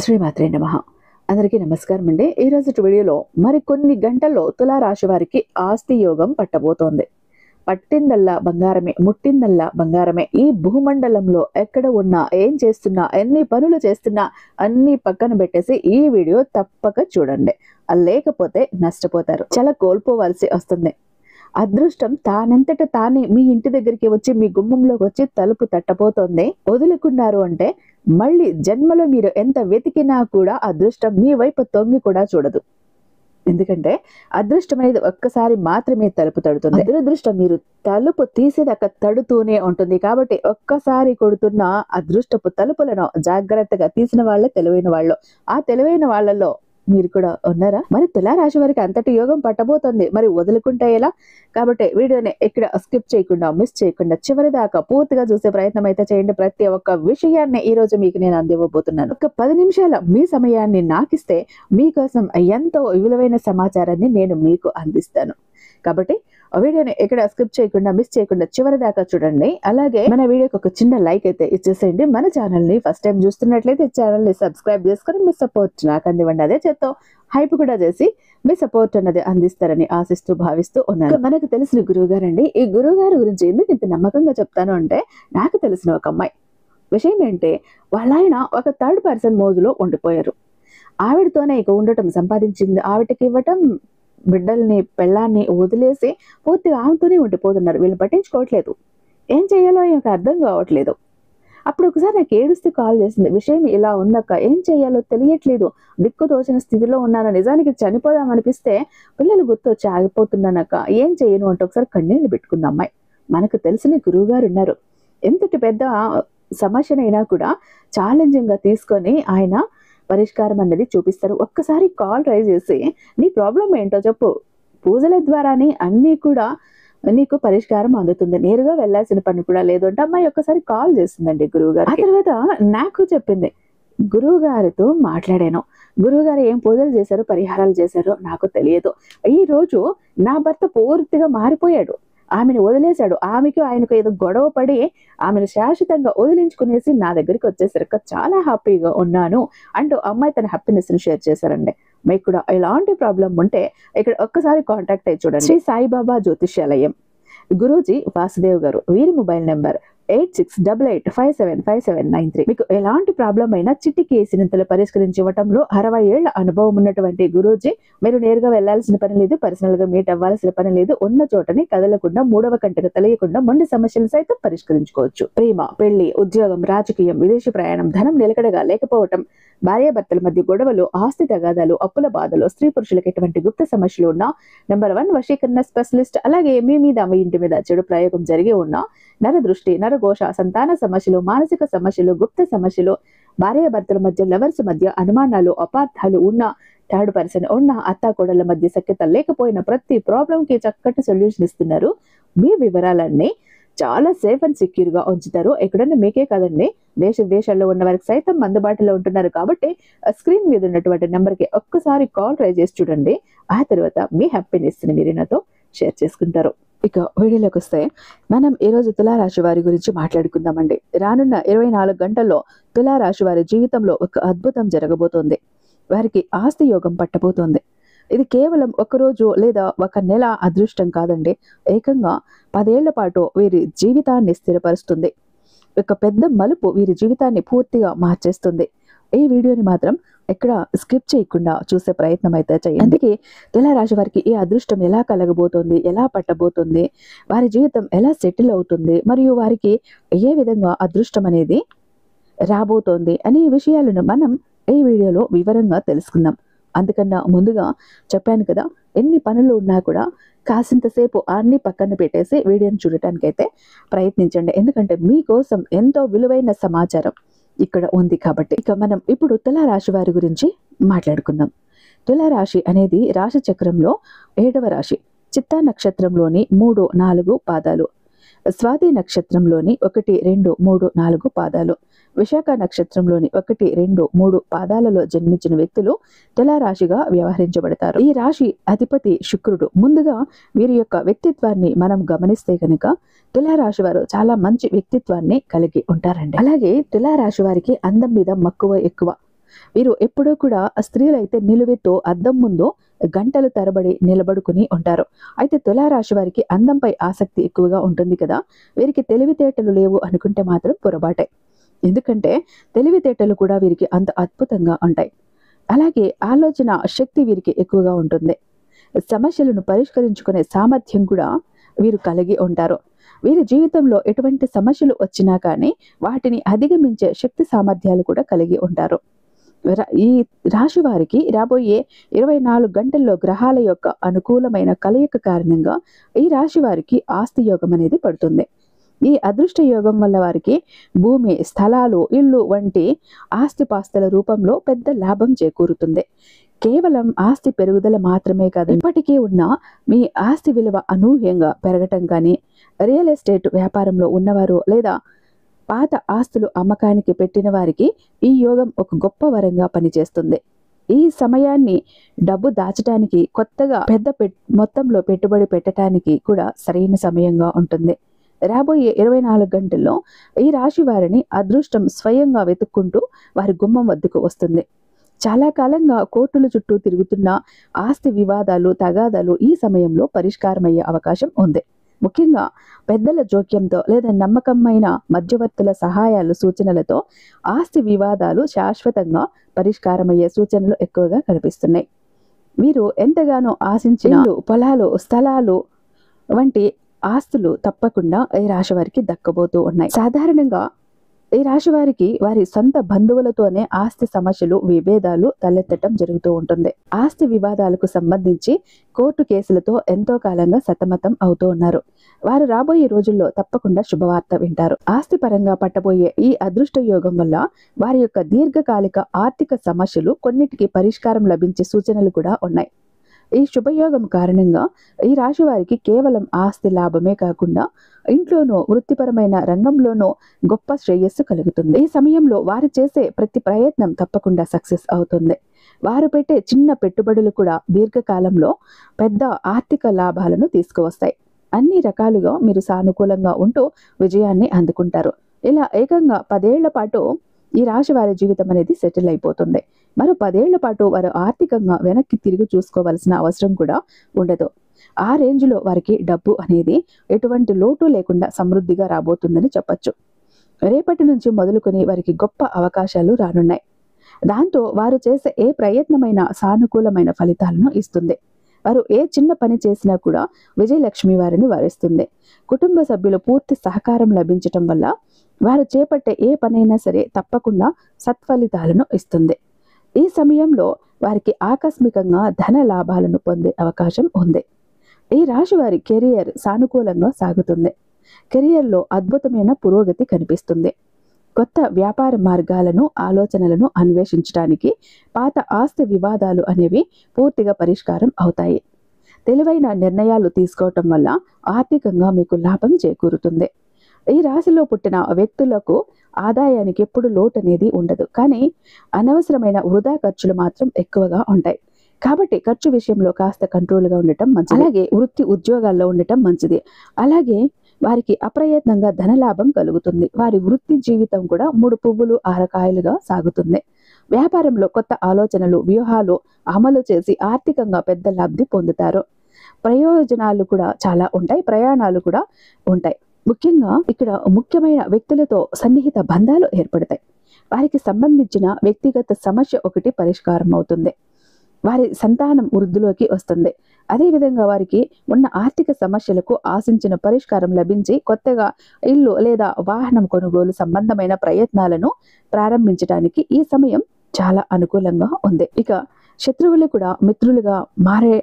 శ్రీమాత్రే నమః. అందరికీ నమస్కారం అండి. ఈ రోజు వీడియోలో మరి కొన్ని గంటల్లో తులారాశి వారికి ఆస్తి యోగం పట్టబోతోంది. పట్టిందల్లా బంగారమే, ముట్టిందల్లా బంగారమే. ఈ భూమండలంలో ఎక్కడ ఉన్నా, ఏం చేస్తున్నా, ఎన్ని పనులు చేస్తున్నా అన్ని పక్కన పెట్టేసి ఈ వీడియో తప్పక చూడండి. లేకపోతే నష్టపోతారు, చాలా కోల్పోవాల్సి వస్తుంది. అదృష్టం తానంతట తానే మీ ఇంటి దగ్గరికి వచ్చి మీ గుమ్మంలోకి వచ్చి తలుపు తట్టబోతోంది. వదులుకున్నారు అంటే మళ్ళీ జన్మలో మీరు ఎంత వెతికినా కూడా అదృష్టం మీ వైపు తొంగి కూడా చూడదు. ఎందుకంటే అదృష్టం అనేది ఒక్కసారి మాత్రమే తలుపు తడుతుంది. దురదృష్టం మీరు తలుపు తీసేదాకా తడుతూనే ఉంటుంది. కాబట్టి ఒక్కసారి కొడుతున్న అదృష్టపు తలుపులను జాగ్రత్తగా తీసిన వాళ్ళే తెలివైన వాళ్ళు. ఆ తెలివైన వాళ్ళలో మీరు కూడా ఉన్నారా? మరి తులారాశి వారికి అంతటి యోగం పట్టబోతుంది. మరి వదులుకుంటే ఎలా? కాబట్టి వీడియోని ఇక్కడ స్కిప్ చేయకుండా, మిస్ చేయకుండా చివరి దాకా పూర్తిగా చూసే ప్రయత్నం అయితే చేయండి. ప్రతి ఒక్క విషయాన్ని ఈ రోజు మీకు నేను అందివ్వబోతున్నాను. ఒక 10 నిమిషాల మీ సమయాన్ని నాకిస్తే మీకోసం ఎంతో విలువైన సమాచారాన్ని నేను మీకు అందిస్తాను. కాబట్టి వీడియోని ఎక్కడ స్కిప్ చేయకుండా, మిస్ చేయకుండా చివరి దాకా చూడండి. అలాగే మన వీడియోకి ఒక చిన్న లైక్ అయితే ఇచ్చేసేయండి. మన ఛానల్ ని ఫస్ట్ టైం చూస్తున్నట్లయితే ఛానల్ ని సబ్స్క్రైబ్ చేసుకొని మీ సపోర్ట్ నాకు అందివ్వండి. అదే చేత్తో హైప్ కూడా చేసి మీ సపోర్ట్ అన్నది అందిస్తారని ఆశిస్తూ భావిస్తూ ఉన్నాను. మనకు తెలిసిన గురువు గారండి. ఈ గురువు గారి గురించి ఎందుకు ఇంత నమ్మకంగా చెప్తాను అంటే, నాకు తెలిసిన ఒక అమ్మాయి విషయం ఏంటి, వాళ్ళ ఆయన ఒక థర్డ్ పర్సన్ మోజులో ఉండిపోయారు. ఆవిడతోనే ఇక ఉండటం, సంపాదించింది ఆవిడకి ఇవ్వటం, బిడ్డల్ని పెళ్ళాన్ని వదిలేసి పూర్తిగా ఆమెతోనే ఉండిపోతున్నారు. వీళ్ళు పట్టించుకోవట్లేదు. ఏం చేయాలో నాకు అర్థం కావట్లేదు. అప్పుడు ఒకసారి నాకు ఏడుస్తూ కాల్ చేసింది. విషయం ఇలా ఉందక్క, ఏం చేయాలో తెలియట్లేదు, దిక్కు తోచిన స్థితిలో ఉన్నాను, నిజానికి చనిపోదామనిపిస్తే పిల్లలు గుర్తొచ్చి ఆగిపోతున్నానక్క, ఏం చేయను అంటే ఒకసారి కన్నీళ్లు పెట్టుకుంది అమ్మాయి. మనకు తెలిసిన గురువు గారు ఉన్నారు. ఎంతటి పెద్ద సమస్యనైనా కూడా ఛాలెంజింగ్ గా తీసుకొని ఆయన పరిష్కారం అనేది చూపిస్తారు. ఒక్కసారి కాల్ ట్రై చేసి నీ ప్రాబ్లం ఏంటో చెప్పు, పూజల ద్వారానే అన్నీ కూడా నీకు పరిష్కారం అందుతుంది, నేరుగా వెళ్లాల్సిన పని కూడా లేదు అంటే అమ్మాయి ఒక్కసారి కాల్ చేసిందండి గురువు గారు. ఆ తర్వాత నాకు చెప్పింది, గురువు గారితో మాట్లాడాను, గురువు గారు ఏం పూజలు చేశారో, పరిహారాలు చేశారో నాకు తెలియదు. ఈ రోజు నా భర్త పూర్తిగా మారిపోయాడు, ఆమెను వదిలేశాడు, ఆమెకు ఆయనకు ఏదో గొడవ పడి ఆమెను శాశ్వతంగా వదిలించుకునేసి నా దగ్గరికి వచ్చేసరికి చాలా హ్యాపీగా ఉన్నాను అంటూ అమ్మాయి తన హ్యాపీనెస్ ని షేర్ చేశారండి. మీకు కూడా ఇలాంటి ప్రాబ్లం ఉంటే ఇక్కడ ఒక్కసారి కాంటాక్ట్ అయ్యి చూడండి. శ్రీ సాయిబాబా జ్యోతిష్యాలయం, గురూజీ వాసుదేవ్ గారు, వీరి మొబైల్ నెంబర్ 8688575793. మీకు ఎలాంటి ప్రాబ్లం అయినా చిటికి వేసినంతలో పరిష్కరించి ఇవ్వటంలో 60 ఏళ్ల అనుభవం ఉన్నటువంటి గురూజీ. మీరు నేరుగా వెళ్లాల్సిన పని లేదు, పర్సనల్ గా మీట్ అవ్వాల్సిన పని లేదు. ఉన్న చోటని కదలకుండా, మూడవ కంటకు తెలియకుండా మొండి సమస్యలు సైతం పరిష్కరించుకోవచ్చు. ప్రేమ, పెళ్లి, ఉద్యోగం, రాజకీయం, విదేశీ ప్రయాణం, ధనం నిలకడగా లేకపోవటం, భార్యాభర్తల మధ్య గొడవలు, ఆస్తి తగాదాలు, అప్పుల బాధలు, స్త్రీ పురుషులకు ఎటువంటి గుప్త సమస్యలు ఉన్నా నంబర్ 1 వశీకరణ స్పెషలిస్ట్. అలాగే మీ మీద, మీ ఇంటి మీద చెడు ప్రయోగం జరిగి ఉన్నా, నర దృష్టి, నరఘోష, సంతాన సమస్యలు, మానసిక సమస్యలు, గుప్త సమస్యలు, భార్యాభర్తల మధ్య, లవర్స్ మధ్య అనుమానాలు, అపార్థాలు ఉన్న, థర్డ్ పర్సన్ ఉన్న, అత్తాకోడళ్ల మధ్య సఖ్యత లేకపోయిన ప్రతి ప్రాబ్లం కి చక్కటి సొల్యూషన్ ఇస్తున్నారు. మీ వివరాలన్నీ చాలా సేఫ్ అండ్ సెక్యూర్ గా ఉంచుతారు. ఎక్కడన్నా మీకే కాదండి, దేశాల్లో ఉన్న వారికి సైతం అందుబాటులో ఉంటున్నారు. కాబట్టి స్క్రీన్ మీద ఉన్నటువంటి నెంబర్ కి ఒక్కసారి కాల్ ట్రై చేసి చూడండి. ఆ తర్వాత మీ హ్యాపీనెస్ ని మీరు నాతో షేర్ చేసుకుంటారు. ఇక వీడియోలోకి వస్తే మనం ఈరోజు తులారాశి వారి గురించి మాట్లాడుకుందామండి. రానున్న 24 గంటల్లో తులారాశి వారి జీవితంలో ఒక అద్భుతం జరగబోతోంది. వారికి ఆస్తి యోగం పట్టబోతోంది. ఇది కేవలం ఒక రోజు లేదా ఒక నెల అదృష్టం కాదండి, ఏకంగా 10 ఏళ్ల పాటు వీరి జీవితాన్ని స్థిరపరుస్తుంది. ఒక పెద్ద మలుపు వీరి జీవితాన్ని పూర్తిగా మార్చేస్తుంది. ఈ వీడియోని మాత్రం ఎక్కడ స్కిప్ చేయకుండా చూసే ప్రయత్నం అయితే చేయండి. అందుకే తులారాశి వారికి ఈ అదృష్టం ఎలా కలగబోతోంది, ఎలా పట్టబోతుంది, వారి జీవితం ఎలా సెటిల్ అవుతుంది, మరియు వారికి ఏ విధంగా అదృష్టం అనేది రాబోతోంది అనే విషయాలను మనం ఈ వీడియోలో వివరంగా తెలుసుకుందాం. అందుకన్నా ముందుగా చెప్పాను కదా, ఎన్ని పనులు ఉన్నా కూడా కాసింతసేపు అన్ని పక్కన పెట్టేసి వీడియోని చూడటానికైతే ప్రయత్నించండి. ఎందుకంటే మీకోసం ఎంతో విలువైన సమాచారం ఇక్కడ ఉంది కాబట్టి. ఇక మనం ఇప్పుడు తులారాశి వారి గురించి మాట్లాడుకుందాం. తులారాశి అనేది రాశి చక్రంలో 7వ రాశి. చిత్తా నక్షత్రంలోని 3, 4 పాదాలు, స్వాతి నక్షత్రంలోని 1, 2, 3, 4 పాదాలు, విశాఖ నక్షత్రంలోని 1, 2, 3 పాదాలలో జన్మించిన వ్యక్తులు తులారాశిగా వ్యవహరించబడతారు. ఈ రాశి అధిపతి శుక్రుడు. ముందుగా వీరి యొక్క వ్యక్తిత్వాన్ని మనం గమనిస్తే కనుక తులారాశి వారు చాలా మంచి వ్యక్తిత్వాన్ని కలిగి ఉంటారండి. అలాగే తులారాశి వారికి అందం మీద మక్కువ ఎక్కువ. వీరు ఎప్పుడూ కూడా స్త్రీలైతే నిలువెత్తు అద్దం ముందు గంటలు తరబడి నిలబడుకుని ఉంటారు. అయితే తులారాశి వారికి అందంపై ఆసక్తి ఎక్కువగా ఉంటుంది కదా. వీరికి తెలివితేటలు లేవు అనుకుంటే మాత్రం పొరపాటే. ఎందుకంటే తెలివితేటలు కూడా వీరికి అంత అద్భుతంగా ఉంటాయి. అలాగే ఆలోచన శక్తి వీరికి ఎక్కువగా ఉంటుంది. సమస్యలను పరిష్కరించుకునే సామర్థ్యం కూడా వీరు కలిగి ఉంటారు. వీరి జీవితంలో ఎటువంటి సమస్యలు వచ్చినా కానీ వాటిని అధిగమించే శక్తి సామర్థ్యాలు కూడా కలిగి ఉంటారు. ఈ రాశి వారికి రాబోయే 24 గంటల్లో గ్రహాల యొక్క అనుకూలమైన కలయిక కారణంగా ఈ రాశి వారికి ఆస్తి యోగం అనేది పడుతుంది. ఈ అదృష్ట యోగం వల్ల వారికి భూమి, స్థలాలు, ఇల్లు వంటి ఆస్తిపాస్తుల రూపంలో పెద్ద లాభం చేకూరుతుంది. కేవలం ఆస్తి పెరుగుదల మాత్రమే కాదు, ఇప్పటికీ ఉన్న మీ ఆస్తి విలువ అనూహ్యంగా పెరగటం కానీ, రియల్ ఎస్టేట్ వ్యాపారంలో ఉన్నవారు లేదా పాత ఆస్తులు అమ్మకానికి పెట్టిన వారికి ఈ యోగం ఒక గొప్ప వరంగా పనిచేస్తుంది. ఈ సమయాన్ని డబ్బు దాచడానికి, కొత్తగా పెద్ద మొత్తంలో పెట్టుబడి పెట్టడానికి కూడా సరైన సమయంగా ఉంటుంది. రాబోయే 24 గంటల్లో ఈ రాశి వారిని అదృష్టం స్వయంగా వెతుక్కుంటూ వారి గుమ్మం వద్దకు వస్తుంది. చాలా కాలంగా కోర్టుల చుట్టూ తిరుగుతున్న ఆస్తి వివాదాలు, తగాదాలు ఈ సమయంలో పరిష్కారమయ్యే అవకాశం ఉంది. ముఖ్యంగా పెద్దల జోక్యంతో లేదా నమ్మకమైన మధ్యవర్తుల సహాయాలు, సూచనలతో ఆస్తి వివాదాలు శాశ్వతంగా పరిష్కారమయ్యే సూచనలు ఎక్కువగా కనిపిస్తున్నాయి. వీరు ఎంతగానో ఆశించిన ఇల్లు, పొలాలు, స్థలాలు వంటి ఆస్తులు తప్పకుండా ఈ రాశి వారికి దక్కబోతూ ఉన్నాయి. సాధారణంగా ఈ రాశి వారికి వారి సొంత బంధువులతోనే ఆస్తి సమస్యలు, విభేదాలు తలెత్తటం జరుగుతూ ఉంటుంది. ఆస్తి వివాదాలకు సంబంధించి కోర్టు కేసులతో ఎంతో కాలంగా సతమతం అవుతూ ఉన్నారు. వారు రాబోయే రోజుల్లో తప్పకుండా శుభవార్త వింటారు. ఆస్తి పరంగా పట్టబోయే ఈ అదృష్ట యోగం వల్ల వారి యొక్క దీర్ఘకాలిక ఆర్థిక సమస్యలు కొన్నిటికి పరిష్కారం లభించే సూచనలు కూడా ఉన్నాయి. ఈ శుభయోగం కారణంగా ఈ రాశి వారికి కేవలం ఆస్తి లాభమే కాకుండా ఇంట్లోనూ, వృత్తిపరమైన రంగంలోనూ గొప్ప శ్రేయస్సు కలుగుతుంది. ఈ సమయంలో వారు చేసే ప్రతి ప్రయత్నం తప్పకుండా సక్సెస్ అవుతుంది. వారు పెట్టే చిన్న పెట్టుబడులు కూడా దీర్ఘకాలంలో పెద్ద ఆర్థిక లాభాలను తీసుకువస్తాయి. అన్ని రకాలుగా మీరు సానుకూలంగా ఉంటూ విజయాన్ని అందుకుంటారు. ఇలా ఏకంగా 10 ఏళ్ల పాటు ఈ రాశి వారి జీవితం అనేది సెటిల్ అయిపోతుంది. మరో 10 ఏళ్ల పాటు వారు ఆర్థికంగా వెనక్కి తిరిగి చూసుకోవాల్సిన అవసరం కూడా ఉండదు. ఆ రేంజ్లో వారికి డబ్బు అనేది ఎటువంటి లోటు లేకుండా సమృద్ధిగా రాబోతుందని చెప్పచ్చు. రేపటి నుంచి మొదలుకొని వారికి గొప్ప అవకాశాలు రానున్నాయి. దాంతో వారు చేసే ఏ ప్రయత్నమైన సానుకూలమైన ఫలితాలను ఇస్తుంది. వారు ఏ చిన్న పని చేసినా కూడా విజయలక్ష్మి వారిని వరిస్తుంది. కుటుంబ సభ్యులు పూర్తి సహకారం లభించటం వల్ల వారు చేపట్టే ఏ పనైనా సరే తప్పకుండా సత్ఫలితాలను ఇస్తుంది. ఈ సమయంలో వారికి ఆకస్మికంగా ధన లాభాలను పొందే అవకాశం ఉంది. ఈ రాశి వారి కెరియర్ సానుకూలంగా సాగుతుంది. కెరియర్లో అద్భుతమైన పురోగతి కనిపిస్తుంది. కొత్త వ్యాపార మార్గాలను, ఆలోచనలను అన్వేషించడానికి పాత ఆస్తి వివాదాలు అనేవి పూర్తిగా పరిష్కారం అవుతాయి. తెలివైన నిర్ణయాలు తీసుకోవటం వల్ల ఆర్థికంగా మీకు లాభం చేకూరుతుంది. ఈ రాశిలో పుట్టిన వ్యక్తులకు ఆదాయానికి ఎప్పుడు లోటు అనేది ఉండదు. కానీ అనవసరమైన వృధా ఖర్చులు మాత్రం ఎక్కువగా ఉంటాయి. కాబట్టి ఖర్చు విషయంలో కాస్త కంట్రోల్గా ఉండటం మంచిది. అలాగే వృత్తి ఉద్యోగాల్లో ఉండటం మంచిది. అలాగే వారికి అప్రయత్నంగా ధనలాభం కలుగుతుంది. వారి వృత్తి జీవితం కూడా 3 పువ్వులు 6 కాయలుగా సాగుతుంది. వ్యాపారంలో కొత్త ఆలోచనలు, వ్యూహాలు అమలు చేసి ఆర్థికంగా పెద్ద లబ్ధి పొందుతారు. ప్రయోజనాలు కూడా చాలా ఉంటాయి. ప్రయాణాలు కూడా ఉంటాయి. ముఖ్యంగా ఇక్కడ ముఖ్యమైన వ్యక్తులతో సన్నిహిత బంధాలు ఏర్పడతాయి. వారికి సంబంధించిన వ్యక్తిగత సమస్య ఒకటి పరిష్కారం అవుతుంది. వారి సంతానం వృద్ధిలోకి వస్తుంది. అదేవిధంగా వారికి ఉన్న ఆర్థిక సమస్యలకు ఆశించిన పరిష్కారం లభించి కొత్తగా ఇల్లు లేదా వాహనం కొనుగోలు సంబంధమైన ప్రయత్నాలను ప్రారంభించడానికి ఈ సమయం చాలా అనుకూలంగా ఉంది. ఇక శత్రువులు కూడా మిత్రులుగా మారే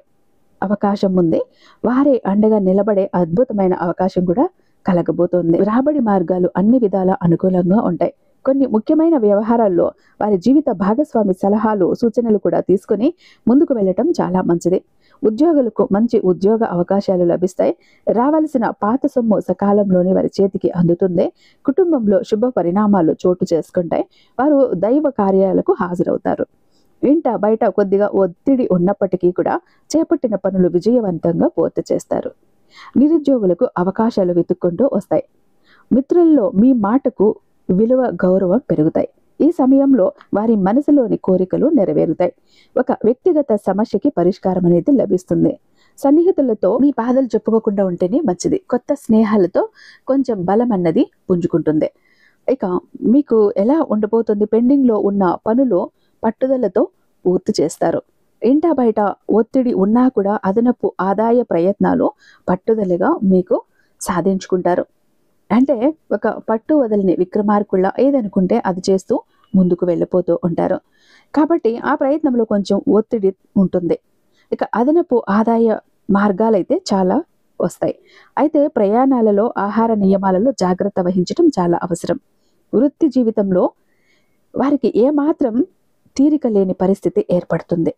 అవకాశం ఉంది. వారే అండగా నిలబడే అద్భుతమైన అవకాశం కూడా కలగబోతోంది. రాబడి మార్గాలు అన్ని విధాల అనుకూలంగా ఉంటాయి. కొన్ని ముఖ్యమైన వ్యవహారాల్లో వారి జీవిత భాగస్వామి సలహాలు, సూచనలు కూడా తీసుకుని ముందుకు వెళ్ళటం చాలా మంచిది. ఉద్యోగులకు మంచి ఉద్యోగ అవకాశాలు లభిస్తాయి. రావాల్సిన పాత సొమ్ము సకాలంలోనే వారి చేతికి అందుతుంది. కుటుంబంలో శుభ పరిణామాలు చోటు చేసుకుంటాయి. వారు దైవ కార్యాలకు హాజరవుతారు. ఇంట బయట కొద్దిగా ఒత్తిడి ఉన్నప్పటికీ కూడా చేపట్టిన పనులు విజయవంతంగా పూర్తి చేస్తారు. నిరుద్యోగులకు అవకాశాలు వెతుక్కుంటూ వస్తాయి. మిత్రుల్లో మీ మాటకు విలువ, గౌరవం పెరుగుతాయి. ఈ సమయంలో వారి మనసులోని కోరికలు నెరవేరుతాయి. ఒక వ్యక్తిగత సమస్యకి పరిష్కారం అనేది లభిస్తుంది. సన్నిహితులతో మీ బాధలు చెప్పుకోకుండా ఉంటేనే మంచిది. కొత్త స్నేహాలతో కొంచెం బలం అన్నది పుంజుకుంటుంది. ఇక మీకు ఎలా ఉండబోతుంది? పెండింగ్లో ఉన్న పనులు పట్టుదలతో పూర్తి చేస్తారు. ఇంట బయట ఒత్తిడి ఉన్నా కూడా అదనపు ఆదాయ ప్రయత్నాలు పట్టుదలగా మీకు సాధించుకుంటారు. అంటే ఒక పట్టు వదలని విక్రమార్కుళ్ళ ఏదనుకుంటే అది చేస్తూ ముందుకు వెళ్ళిపోతూ ఉంటారు. కాబట్టి ఆ ప్రయత్నంలో కొంచెం ఒత్తిడి ఉంటుంది. ఇక అదనపు ఆదాయ మార్గాలైతే చాలా వస్తాయి. అయితే ప్రయాణాలలో ఆహార నియమాలలో జాగ్రత్త వహించడం చాలా అవసరం. వృత్తి జీవితంలో వారికి ఏమాత్రం తీరిక లేని పరిస్థితి ఏర్పడుతుంది.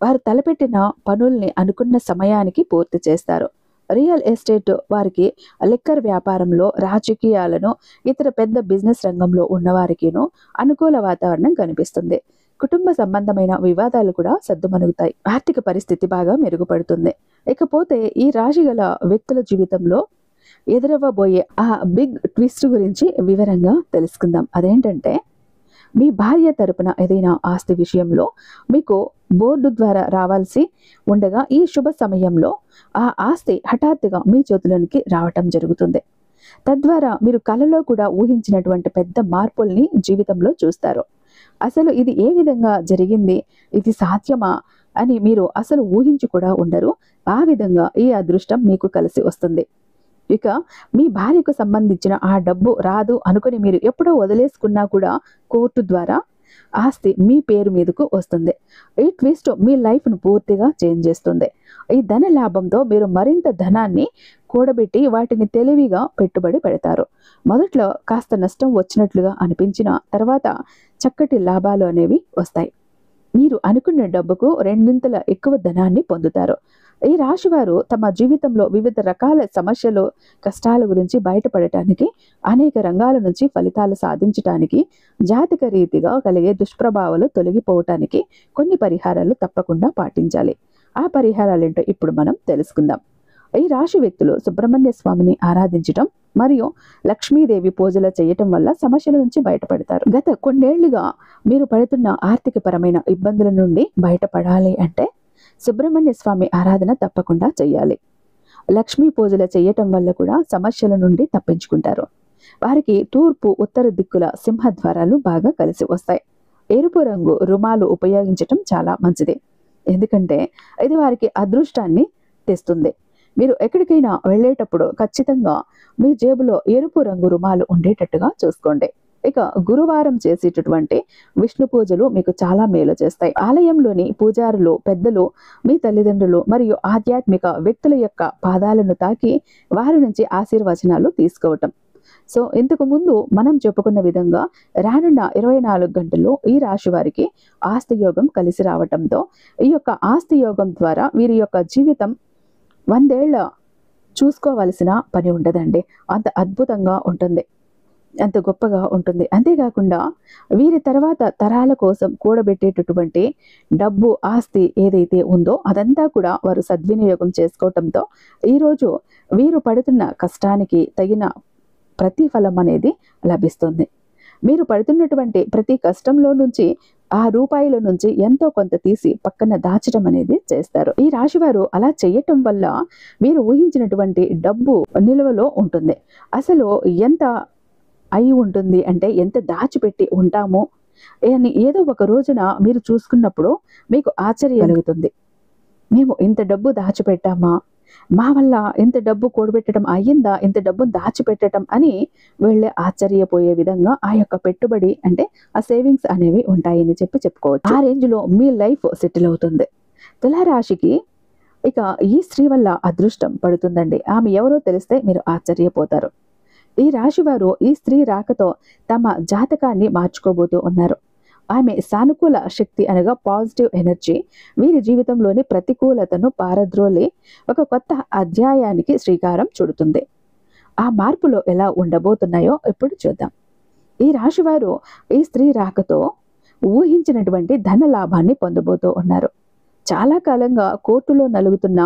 వారు తలపెట్టిన పనుల్ని అనుకున్న సమయానికి పూర్తి చేస్తారు. రియల్ ఎస్టేట్ వారికి, లిక్కర్ వ్యాపారంలో, రాజకీయాలను, ఇతర పెద్ద బిజినెస్ రంగంలో ఉన్నవారికిను అనుకూల వాతావరణం కనిపిస్తుంది. కుటుంబ సంబంధమైన వివాదాలు కూడా సద్దుమణుగుతాయి. ఆర్థిక పరిస్థితి బాగా మెరుగుపడుతుంది. ఇకపోతే ఈ రాశి గల వ్యక్తుల జీవితంలో ఎదురవ్వబోయే ఆ బిగ్ ట్విస్ట్ గురించి వివరంగా తెలుసుకుందాం. అదేంటంటే, మీ భార్య తరపున ఏదైనా ఆస్తి విషయంలో మీకు బోర్డు ద్వారా రావాల్సి ఉండగా ఈ శుభ సమయంలో ఆ ఆస్తి హఠాత్తుగా మీ చేతులోనికి రావటం జరుగుతుంది. తద్వారా మీరు కలలో కూడా ఊహించినటువంటి పెద్ద మార్పుల్ని జీవితంలో చూస్తారు. అసలు ఇది ఏ విధంగా జరిగింది, ఇది సాధ్యమా అని మీరు అసలు ఊహించి కూడా ఉండరు. ఆ విధంగా ఈ అదృష్టం మీకు కలిసి వస్తుంది. ఇక మీ భార్యకు సంబంధించిన ఆ డబ్బు రాదు అనుకుని మీరు ఎప్పుడో వదిలేసుకున్నా కూడా కోర్టు ద్వారా ఆస్తి మీ పేరు మీదకు వస్తుంది. ఈ ట్విస్ట్ మీ లైఫ్ను పూర్తిగా చేంజ్ చేస్తుంది. ఈ ధన లాభంతో మీరు మరింత ధనాన్ని కూడబెట్టి వాటిని తెలివిగా పెట్టుబడి పెడతారు. మొదట్లో కాస్త నష్టం వచ్చినట్లుగా అనిపించిన తర్వాత చక్కటి లాభాలు అనేవి వస్తాయి. మీరు అనుకున్న డబ్బుకు రెండింతల ఎక్కువ ధనాన్ని పొందుతారు. ఈ రాశివారు తమ జీవితంలో వివిధ రకాల సమస్యలు, కష్టాల గురించి బయటపడటానికి, అనేక రంగాల నుంచి ఫలితాలు సాధించటానికి, జాతక రీతిగా కలిగే దుష్ప్రభావాలు తొలగిపోవటానికి కొన్ని పరిహారాలు తప్పకుండా పాటించాలి. ఆ పరిహారాలేంటో ఇప్పుడు మనం తెలుసుకుందాం. ఈ రాశి వ్యక్తులు సుబ్రహ్మణ్య స్వామిని ఆరాధించటం మరియు లక్ష్మీదేవి పూజలు చేయటం వల్ల సమస్యల నుంచి బయటపడతారు. గత కొన్నేళ్లుగా మీరు పడుతున్న ఆర్థిక పరమైన ఇబ్బందుల నుండి బయటపడాలి అంటే సుబ్రహ్మణ్య స్వామి ఆరాధన తప్పకుండా చేయాలి. లక్ష్మీ పూజలు చేయటం వల్ల కూడా సమస్యల నుండి తప్పించుకుంటారు. వారికి తూర్పు, ఉత్తర దిక్కుల సింహద్వారాలు బాగా కలిసి వస్తాయి. ఎరుపు రంగు రుమాలు ఉపయోగించటం చాలా మంచిది. ఎందుకంటే ఇది వారికి అదృష్టాన్ని తెస్తుంది. మీరు ఎక్కడికైనా వెళ్ళేటప్పుడు ఖచ్చితంగా మీ జేబులో ఎరుపు రంగు రుమాలు ఉండేటట్టుగా చూసుకోండి. ఇక గురువారం చేసేటటువంటి విష్ణు పూజలు మీకు చాలా మేలు చేస్తాయి. ఆలయంలోని పూజారులు, పెద్దలు, మీ తల్లిదండ్రులు మరియు ఆధ్యాత్మిక వ్యక్తుల యొక్క పాదాలను తాకి వారి నుంచి ఆశీర్వచనాలు తీసుకోవటం. సో ఇంతకు ముందు మనం చెప్పుకున్న విధంగా రానున్న 24 గంటల్లో ఈ రాశి వారికి ఆస్తి యోగం కలిసి రావటంతో ఈ యొక్క ఆస్తి యోగం ద్వారా వీరి యొక్క జీవితం 100 ఏళ్ల చూసుకోవాల్సిన పని ఉండదండి. అంత అద్భుతంగా ఉంటుంది, అంత గొప్పగా ఉంటుంది. అంతేకాకుండా వీరి తర్వాత తరాల కోసం కూడబెట్టేటటువంటి డబ్బు, ఆస్తి ఏదైతే ఉందో అదంతా కూడా వారు సద్వినియోగం చేసుకోవటంతో ఈరోజు వీరు పడుతున్న కష్టానికి తగిన ప్రతిఫలం అనేది లభిస్తుంది. మీరు పడుతున్నటువంటి ప్రతి కష్టంలో నుంచి ఆ రూపాయల నుంచి ఎంతో కొంత తీసి పక్కన దాచడం అనేది చేస్తారు. ఈ రాశివారు అలా చేయటం వల్ల మీరు ఊహించినటువంటి డబ్బు నిల్వలో ఉంటుంది. అసలు ఎంత అయి ఉంటుంది అంటే ఎంత దాచిపెట్టి ఉంటామో అని ఏదో ఒక రోజున మీరు చూసుకున్నప్పుడు మీకు ఆశ్చర్యం కలుగుతుంది. మేము ఇంత డబ్బు దాచిపెట్టామా, మా వల్ల ఇంత డబ్బు కూడబెట్టడం అయ్యిందా, ఇంత డబ్బు దాచిపెట్టడం అని వెళ్ళే ఆశ్చర్యపోయే విధంగా ఆ యొక్క పెట్టుబడి అంటే ఆ సేవింగ్స్ అనేవి ఉంటాయని చెప్పుకోవచ్చు. ఆ రేంజ్లో మీ లైఫ్ సెటిల్ అవుతుంది. తులారాశికి ఇక ఈ స్త్రీ వల్ల అదృష్టం పడుతుందండి. ఆమె ఎవరో తెలిస్తే మీరు ఆశ్చర్యపోతారు. ఈ రాశివారు ఈ స్త్రీ రాకతో తమ జాతకాన్ని మార్చుకోబోతూ ఉన్నారు. ఆమె సానుకూల శక్తి అనగా పాజిటివ్ ఎనర్జీ వీరి జీవితంలోని ప్రతికూలతను పారద్రోలి ఒక కొత్త అధ్యాయానికి శ్రీకారం చుడుతుంది. ఆ మార్పులు ఎలా ఉండబోతున్నాయో ఇప్పుడు చూద్దాం. ఈ రాశివారు ఈ స్త్రీ రాకతో ఊహించినటువంటి ధన లాభాన్ని పొందబోతూ ఉన్నారు. చాలా కాలంగా కోర్టులో నలుగుతున్న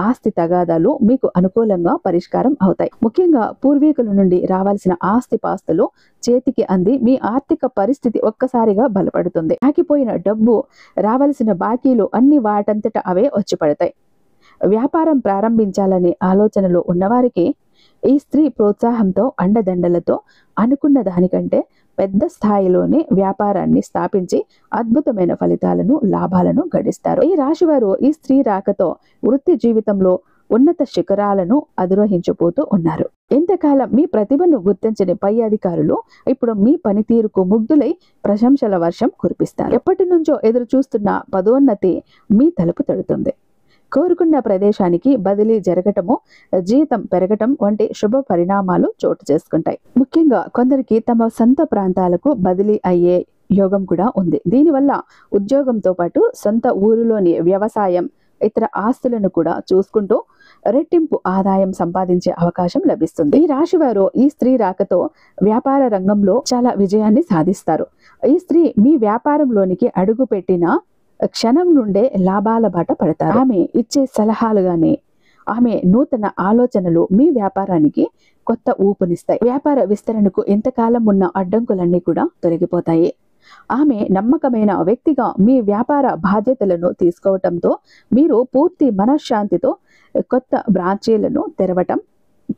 ఆస్తి తగాదాలు మీకు అనుకూలంగా పరిష్కారం అవుతాయి. ముఖ్యంగా పూర్వీకుల నుండి రావాల్సిన ఆస్తి పాస్తులు చేతికి అంది మీ ఆర్థిక పరిస్థితి ఒక్కసారిగా బలపడుతుంది. ఆగిపోయిన డబ్బు, రావాల్సిన బాకీలు అన్ని వాటంతట అవే వచ్చి పడతాయి. వ్యాపారం ప్రారంభించాలనే ఆలోచనలో ఉన్నవారికి ఈ స్త్రీ ప్రోత్సాహంతో, అండదండలతో అనుకున్న దానికంటే పెద్ద స్థాయిలోనే వ్యాపారాన్ని స్థాపించి అద్భుతమైన ఫలితాలను, లాభాలను గడిస్తారు. ఈ రాశివారు ఈ స్త్రీ రాకతో వృత్తి జీవితంలో ఉన్నత శిఖరాలను అధిరోహించబోతూ ఉన్నారు. ఇంతకాలం మీ ప్రతిభను గుర్తించని పై అధికారులు ఇప్పుడు మీ పనితీరుకు ముగ్ధులై ప్రశంసల వర్షం కురిపిస్తారు. ఎప్పటి నుంచో ఎదురు చూస్తున్న పదోన్నతి మీ తలుపు తడుతుంది. కోరుకున్న ప్రదేశానికి బదిలీ జరగటము, జీతం పెరగటం వంటి శుభ పరిణామాలు చోటు చేసుకుంటాయి. ముఖ్యంగా కొందరికి తమ సొంత ప్రాంతాలకు బదిలీ అయ్యే యోగం కూడా ఉంది. దీనివల్ల ఉద్యోగంతో పాటు సొంత ఊరిలోని వ్యవసాయం, ఇతర ఆస్తులను కూడా చూసుకుంటూ రెట్టింపు ఆదాయం సంపాదించే అవకాశం లభిస్తుంది. ఈ రాశివారు ఈ స్త్రీ రాకతో వ్యాపార రంగంలో చాలా విజయాన్ని సాధిస్తారు. ఈ స్త్రీ మీ వ్యాపారంలోనికి అడుగు పెట్టిన క్షణం నుండే లాభాల బాట పడతారు. ఆమె ఇచ్చే సలహాలు గాని, ఆమె నూతన ఆలోచనలు మీ వ్యాపారానికి కొత్త ఊపునిస్తాయి. వ్యాపార విస్తరణకు ఇంతకాలం ఉన్న అడ్డంకులన్నీ కూడా తొలగిపోతాయి. ఆమె నమ్మకమైన వ్యక్తిగా మీ వ్యాపార బాధ్యతలను తీసుకోవటంతో మీరు పూర్తి మనశ్శాంతితో కొత్త బ్రాంచీలను తెరవటం,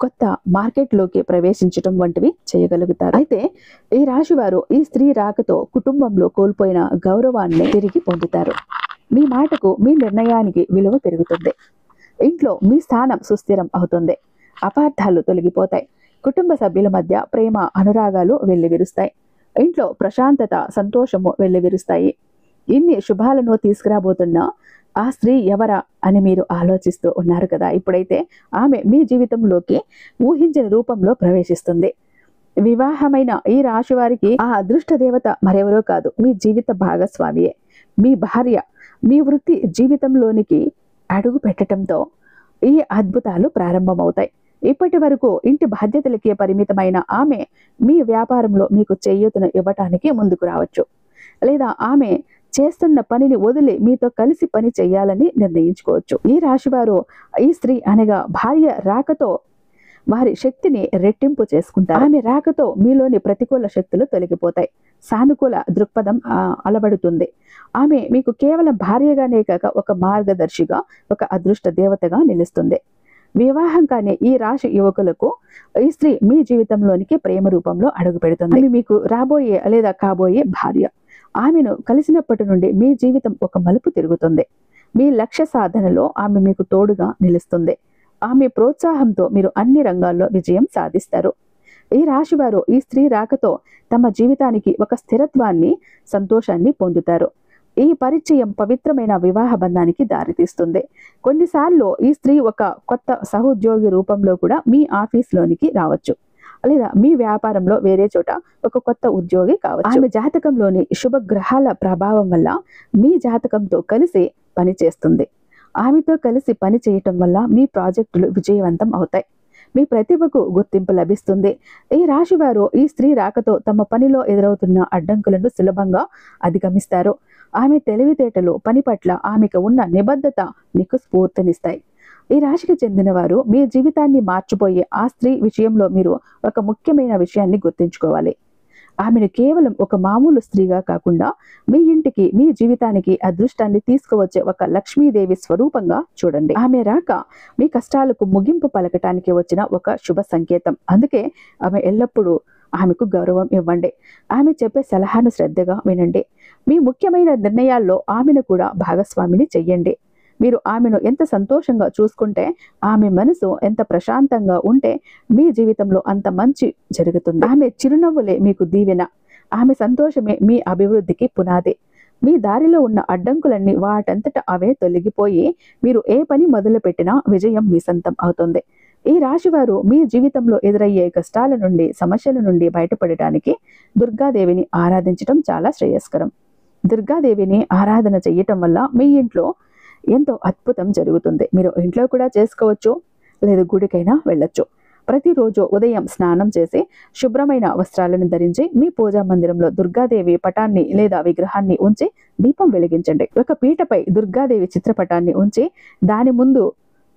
కొత్త మార్కెట్లోకి ప్రవేశించటం వంటివి చేయగలుగుతారు. అయితే ఈ రాశివారు ఈ స్త్రీ రాకతో కుటుంబంలో కోల్పోయిన గౌరవాన్ని తిరిగి పొందుతారు. మీ మాటకు, మీ నిర్ణయానికి విలువ పెరుగుతుంది. ఇంట్లో మీ స్థానం సుస్థిరం అవుతుంది. అపార్థాలు తొలగిపోతాయి. కుటుంబ సభ్యుల మధ్య ప్రేమ, అనురాగాలు వెల్లివిరుస్తాయి. ఇంట్లో ప్రశాంతత, సంతోషము వెల్లివిరుస్తాయి. ఇన్ని శుభాలను తీసుకురాబోతున్న ఆ స్త్రీ ఎవరా అని మీరు ఆలోచిస్తూ ఉన్నారు కదా. ఇప్పుడైతే ఆమె మీ జీవితంలోకి ఊహించిన రూపంలో ప్రవేశిస్తుంది. వివాహమైన ఈ రాశి వారికి ఆ అదృష్ట దేవత మరెవరో కాదు, మీ జీవిత భాగస్వామియే, మీ భార్య. మీ వృత్తి జీవితంలోనికి అడుగు పెట్టడంతో ఈ అద్భుతాలు ప్రారంభమవుతాయి. ఇప్పటి వరకు ఇంటి బాధ్యతలకే పరిమితమైన ఆమె మీ వ్యాపారంలో మీకు చేయూతను ఇవ్వటానికి ముందుకు రావచ్చు. లేదా ఆమె చేస్తున్న పనిని వదిలి మీతో కలిసి పని చేయాలని నిర్ణయించుకోవచ్చు. ఈ రాశివారు ఈ స్త్రీ అనగా భార్య రాకతో వారి శక్తిని రెట్టింపు చేసుకుంటారు. ఆమె రాకతో మీలోని ప్రతికూల శక్తులు తొలగిపోతాయి. సానుకూల దృక్పథం అలవడుతుంది. ఆమె మీకు కేవలం భార్యగానే కాక ఒక మార్గదర్శిగా, ఒక అదృష్ట దేవతగా నిలుస్తుంది. వివాహం కాని ఈ రాశి యువకులకు ఈ స్త్రీ మీ జీవితంలోనికి ప్రేమ రూపంలో అడుగు పెడుతుంది. ఆమె మీకు రాబోయే లేదా కాబోయే భార్య. ఆమెను కలిసినప్పటి నుండి మీ జీవితం ఒక మలుపు తిరుగుతుంది. మీ లక్ష్య సాధనలో ఆమె మీకు తోడుగా నిలుస్తుంది. ఆమె ప్రోత్సాహంతో మీరు అన్ని రంగాల్లో విజయం సాధిస్తారు. ఈ రాశివారు ఈ స్త్రీ రాకతో తమ జీవితానికి ఒక స్థిరత్వాన్ని, సంతోషాన్ని పొందుతారు. ఈ పరిచయం పవిత్రమైన వివాహ బంధానికి దారితీస్తుంది. కొన్నిసార్లు ఈ స్త్రీ ఒక కొత్త సహోద్యోగి రూపంలో కూడా మీ ఆఫీస్లోనికి రావచ్చు. లేదా మీ వ్యాపారంలో వేరే చోట ఒక కొత్త ఉద్యోగి కావచ్చు. ఆమె జాతకంలోని శుభ గ్రహాల ప్రభావం వల్ల మీ జాతకంతో కలిసి పనిచేస్తుంది. ఆమెతో కలిసి పని చేయటం వల్ల మీ ప్రాజెక్టులు విజయవంతం అవుతాయి. మీ ప్రతిభకు గుర్తింపు లభిస్తుంది. ఈ రాశివారు ఈ స్త్రీ రాకతో తమ పనిలో ఎదురవుతున్న అడ్డంకులను సులభంగా అధిగమిస్తారు. ఆమె తెలివితేటలు, పని పట్ల ఆమెకు ఉన్న నిబద్ధత మీకు స్ఫూర్తినిస్తాయి. ఈ రాశికి చెందిన వారు మీ జీవితాన్ని మార్చిపోయే ఆ స్త్రీ విషయంలో మీరు ఒక ముఖ్యమైన విషయాన్ని గుర్తుంచుకోవాలి. ఆమెను కేవలం ఒక మామూలు స్త్రీగా కాకుండా మీ ఇంటికి, మీ జీవితానికి అదృష్టాన్ని తీసుకువచ్చే ఒక లక్ష్మీదేవి స్వరూపంగా చూడండి. ఆమె రాక మీ కష్టాలకు ముగింపు పలకటానికి వచ్చిన ఒక శుభ సంకేతం. అందుకే ఆమె ఎల్లప్పుడూ ఆమెకు గౌరవం ఇవ్వండి. ఆమె చెప్పే సలహాను శ్రద్ధగా వినండి. మీ ముఖ్యమైన నిర్ణయాల్లో ఆమెను కూడా భాగస్వామిని చెయ్యండి. మీరు ఆమెను ఎంత సంతోషంగా చూసుకుంటే, ఆమె మనసు ఎంత ప్రశాంతంగా ఉంటే మీ జీవితంలో అంత మంచి జరుగుతుంది. ఆమె చిరునవ్వులే మీకు దీవెన. ఆమె సంతోషమే మీ అభివృద్ధికి పునాది. మీ దారిలో ఉన్న అడ్డంకులన్నీ వాటంతట అవే తొలగిపోయి మీరు ఏ పని మొదలు పెట్టినా విజయం మీ సొంతం అవుతుంది. ఈ రాశివారు మీ జీవితంలో ఎదురయ్యే కష్టాల నుండి, సమస్యల నుండి బయటపడటానికి దుర్గాదేవిని ఆరాధించడం చాలా శ్రేయస్కరం. దుర్గాదేవిని ఆరాధన చేయటం వల్ల మీ ఇంట్లో ఎంతో అద్భుతం జరుగుతుంది. మీరు ఇంట్లో కూడా చేసుకోవచ్చు, లేదా గుడికైనా వెళ్ళొచ్చు. ప్రతిరోజు ఉదయం స్నానం చేసి శుభ్రమైన వస్త్రాలను ధరించి మీ పూజా మందిరంలో దుర్గాదేవి పటాన్ని లేదా విగ్రహాన్ని ఉంచి దీపం వెలిగించండి. ఒక పీటపై దుర్గాదేవి చిత్రపటాన్ని ఉంచి దాని ముందు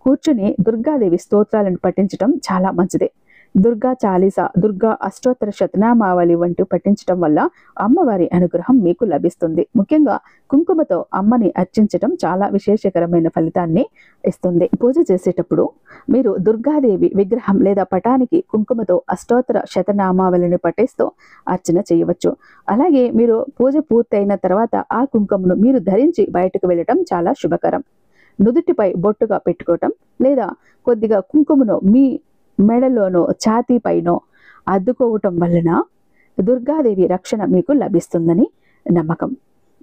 కూర్చుని దుర్గాదేవి స్తోత్రాలను పఠించడం చాలా మంచిది. దుర్గా చాలీస, దుర్గా అష్టోత్తర శతనామావళి వంటి పఠించడం వల్ల అమ్మవారి అనుగ్రహం మీకు లభిస్తుంది. ముఖ్యంగా కుంకుమతో అమ్మని అర్చించడం చాలా విశేషకరమైన ఫలితాన్ని ఇస్తుంది. పూజ చేసేటప్పుడు మీరు దుర్గాదేవి విగ్రహం లేదా పటానికి కుంకుమతో అష్టోత్తర శతనామావళిని పఠిస్తూ అర్చన చేయవచ్చు. అలాగే మీరు పూజ పూర్తయిన తర్వాత ఆ కుంకుమను మీరు ధరించి బయటకు వెళ్ళటం చాలా శుభకరం. నుదుటిపై బొట్టుగా పెట్టుకోవటం లేదా కొద్దిగా కుంకుమను మీ మెడలోనో ఛాతీ పైనో అద్దుకోవటం వలన దుర్గాదేవి రక్షణ మీకు లభిస్తుందని నమ్మకం.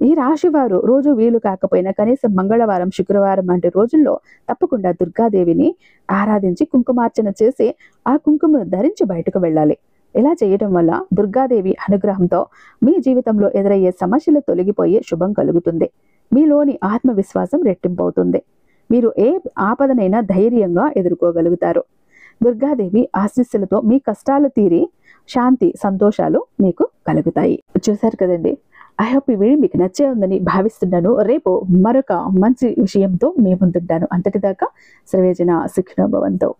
ఈ రాశి వారు రోజు వీలు కాకపోయినా కనీసం మంగళవారం, శుక్రవారం వంటి రోజుల్లో తప్పకుండా దుర్గాదేవిని ఆరాధించి కుంకుమార్చన చేసి ఆ కుంకుమను ధరించి బయటకు వెళ్ళాలి. ఇలా చేయడం వల్ల దుర్గాదేవి అనుగ్రహంతో మీ జీవితంలో ఎదురయ్యే సమస్యలు తొలగిపోయి శుభం కలుగుతుంది. మీలోని ఆత్మవిశ్వాసం రెట్టింపవుతుంది. మీరు ఏ ఆపదనైనా ధైర్యంగా ఎదుర్కోగలుగుతారు. దుర్గాదేవి ఆశీస్సులతో మీ కష్టాలు తీరి శాంతి, సంతోషాలు మీకు కలుగుతాయి. చూశారు కదండి. ఐ హోప్ ఈ వీడియో మీకు నచ్చే ఉందని భావిస్తున్నాను. రేపు మరొక మంచి విషయంతో మీ ముందుంటాను. అంతటిదాకా సర్వేజన సుఖినో భవంతు.